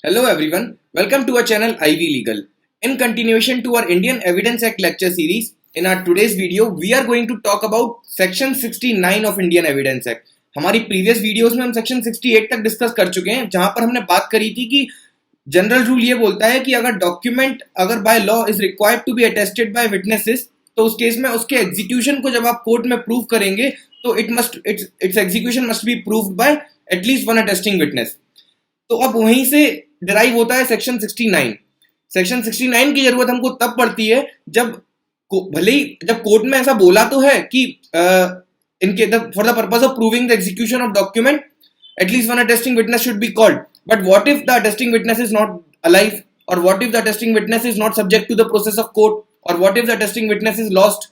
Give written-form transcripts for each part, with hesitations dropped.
Hello everyone, welcome to our channel Ivy Legal. In continuation to our Indian Evidence Act lecture series, in our today's video, we are going to talk about Section 69 of Indian Evidence Act. हमारी previous videos में हम Section 68 तक discuss कर चुके हैं, जहां पर हमने बात करी थी कि जनरल रूल ये बोलता है कि अगर डॉक्यूमेंट अगर by law is required to be attested by witnesses, तो उस केस में उसके एग्जीक्यूशन को जब आप कोर्ट में प्रूव करेंगे तो it's execution must be proved bye at least one attesting witness. तो अब वहीं से डिराइव होता है सेक्शन 69. सेक्शन 69 की जरूरत हमको तब पड़ती है जब भले ही जब कोर्ट में ऐसा बोला तो है कि इनके for the purpose of proving the execution of document at least one attesting witness should be called. But what if the attesting witness is not alive? Or what if the attesting witness is not subject to the process of court? Or what if the attesting witness is lost?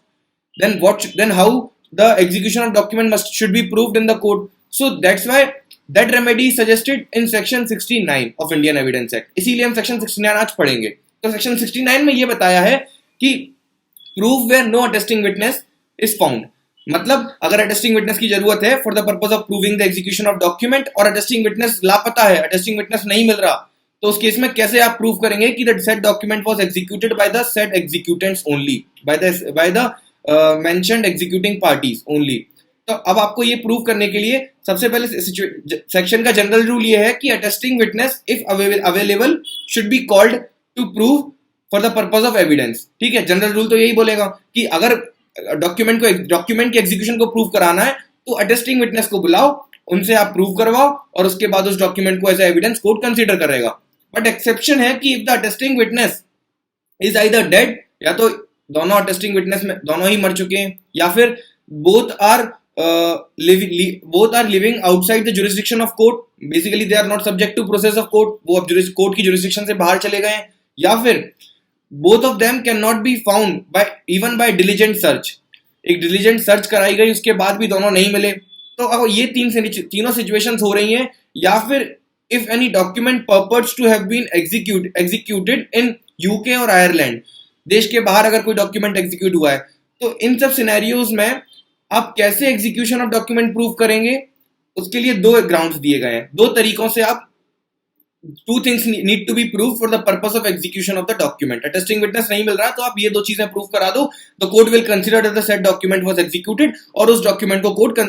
Then how the execution of document should be proved in the court? So that's why that remedy is suggested in section 69 of Indian Evidence Act. इसीलिए हम section 69 आज पढ़ेंगे. तो section 69 में ये बताया है कि prove where no attesting witness is found. मतलब अगर अटेस्टिंग विटनेस की जरूरत है for the purpose of proving the execution of document और अटेस्टिंग विटनेस लापता है, अटेस्टिंग विटनेस नहीं मिल रहा, तो उस केस में कैसे आप प्रूव करेंगे कि the said document was executed by the said executants only, by the mentioned executing parties only. तो अब आपको ये प्रूव करने के लिए सबसे पहले सेक्शन का जनरल रूल ये है कि attesting witness if available should be called to prove for the purpose of evidence. ठीक है, जनरल रूल तो यही बोलेगा कि अगर डॉक्यूमेंट के एग्जीक्यूशन को प्रूव कराना है तो अटेस्टिंग विटनेस को बुलाओ, उनसे आप प्रूव करवाओ और उसके बाद उस डॉक्यूमेंट को एज एविडेंस कोर्ट कंसीडर करेगा. बट एक्सेप्शन है कि if the attesting witness is either dead, या तो दोनों अटेस्टिंग विटनेस में दोनों ही मर चुके हैं, या फिर both are living outside the jurisdiction of court, basically they are not subject to process of court, वो अब कोर्ट की जुरिस्डिक्शन से बाहर चले गए हैं, या फिर both of them cannot be found by diligent search. एक diligent search कराई गई उसके बाद भी दोनों नहीं मिले. तो अब ये तीनों situations हो रही हैं. या फिर if any document purports to have been executed in UK और Ireland, देश के बाहर अगर कोई document execute हुआ है, तो इन सब सिनेरियोज में आप कैसे execution of document प्रूव करेंगे, उसके लिए दो grounds दिए गए हैं. दो तरीकों से आप two things need to be proved for the purpose of execution of the document. Attesting witness नहीं मिल रहा तो आप ये दो चीजें प्रूव करा दो, the court will consider that the said document was executed और उस डॉक्यूमेंट को कोर्ट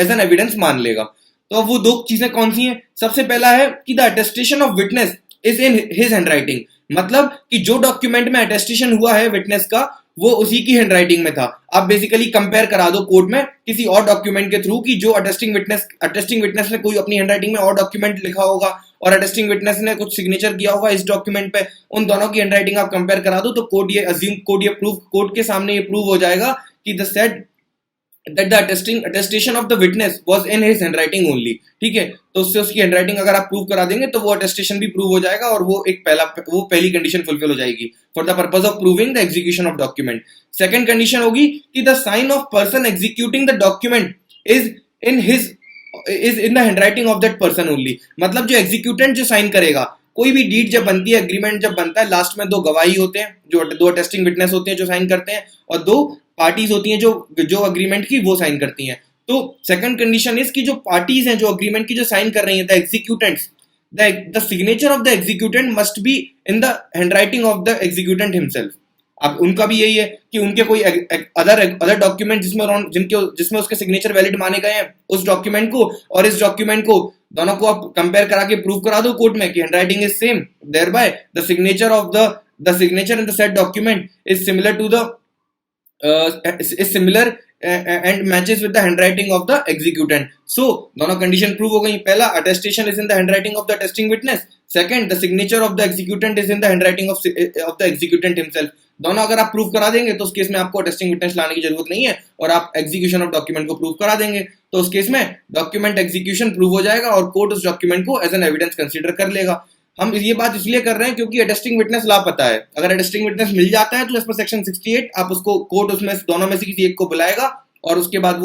as an evidence मान लेगा. तो अब वो दो चीजें कौन सी हैं? सबसे पहला है कि the attestation of witness is in his handwriting. मतलब कि जो डॉक्यूमेंट में अटेस्टेशन हुआ है विटनेस का वो उसी की हैंडराइटिंग में था. आप बेसिकली कंपेयर करा दो कोर्ट में किसी और डॉक्यूमेंट के थ्रू कि जो अटेस्टिंग विटनेस ने कोई अपनी हैंडराइटिंग में और डॉक्यूमेंट लिखा होगा और अटेस्टिंग विटनेस ने कुछ सिग्नेचर किया होगा इस डॉक्यूमेंट पे, उन दोनों की हैंडराइटिंग आप कंपेयर करा दो तो कोर्ट के सामने ये प्रूव हो जाएगा कि the said that the attestation of the witness was in his handwriting only. ठीक है, तो उससे उसकी हैंडराइटिंग अगर आप प्रूव करा देंगे तो वो अटेस्टेशन भी प्रूव हो जाएगा और वो पहली कंडीशन फुलफिल हो जाएगी for the purpose of proving the execution of document. Second condition होगी कि the sign of person executing the document is in the handwriting of that person only. मतलब जो एग्जीक्यूटेंट जो साइन करेगा, कोई भी डीड जब बनती है, एग्रीमेंट जब बनता है, लास्ट में दो गवाही होते हैं, जो दो अटेस्टिंग विटनेस होते हैं जो साइन करते हैं, और दो पार्टीज होती हैं जो अग्रीमेंट की वो साइन करती हैं. तो सेकंड कंडीशन इज कि जो पार्टीज हैं जो अग्रीमेंट की जो साइन कर रही हैं, the executants, the signature of the executant must be in the handwriting of the executant himself. अब उनका भी यही है कि उनके कोई अदर डॉक्यूमेंट जिसमें उसके सिग्नेचर वैलिड माने गए हैं, उस डॉक्यूमेंट को और इस डॉक्यूमेंट को दोनों को आप कंपेयर करा के प्रूव करा दो कोर्ट में कि handwriting is same, thereby the signature in the said document is similar to the is similar and matches with the handwriting of the executant. So दोनों कंडीशन प्रूव हो गई. पहला, attestation is in the handwriting of the attesting witness. Second, the signature of the executant is in the handwriting of the executant himself. दोनों अगर आप prove करा देंगे तो उस केस में आपको अटेस्टिंग विटनेस लाने की जरूरत नहीं है और आप एग्जीक्यूशन ऑफ डॉक्यूमेंट को प्रूव करा देंगे, तो उस केस में डॉक्यूमेंट एग्जीक्यूशन प्रूव हो जाएगा और कोर्ट उस डॉक्यूमेंट को एज एन एविडेंस कंसीडर कर लेगा. हम ये बात इसलिए कर रहे हैं क्योंकि अटेस्टिंग विटनेस लापता है. अगर अटेस्टिंग विटनेस मिल जाता है तो एज पर सेक्शन 68 आप उसको कोर्ट उसमें दोनों में से किसी एक को बुलाएगा और उसके बाद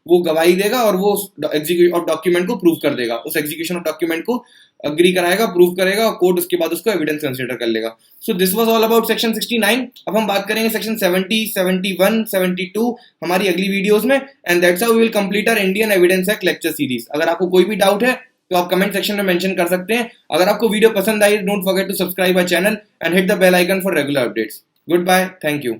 वो गवाही देगा और वो एग्जीक्यूशन ऑफ डॉक्यूमेंट को प्रूव कर देगा, उस एग्जीक्यूशन ऑफ डॉक्यूमेंट को अग्री कराएगा, प्रूव करेगा और कोर्ट उसके बाद उसको एविडेंस कंसीडर कर लेगा. So this was all about section 69. अब हम बात करेंगे सेक्शन 70, 71, 72 हमारी अगली वीडियोस में, and that's how we will complete our Indian evidence act lecture series. अगर आपको कोई भी डाउट है तो आप कमेंट सेक्शन में मेंशन कर सकते हैं। अगर आपको वीडियो पसंद आई, don't forget to subscribe our channel and hit the bell icon for regular updates. Goodbye, thank you.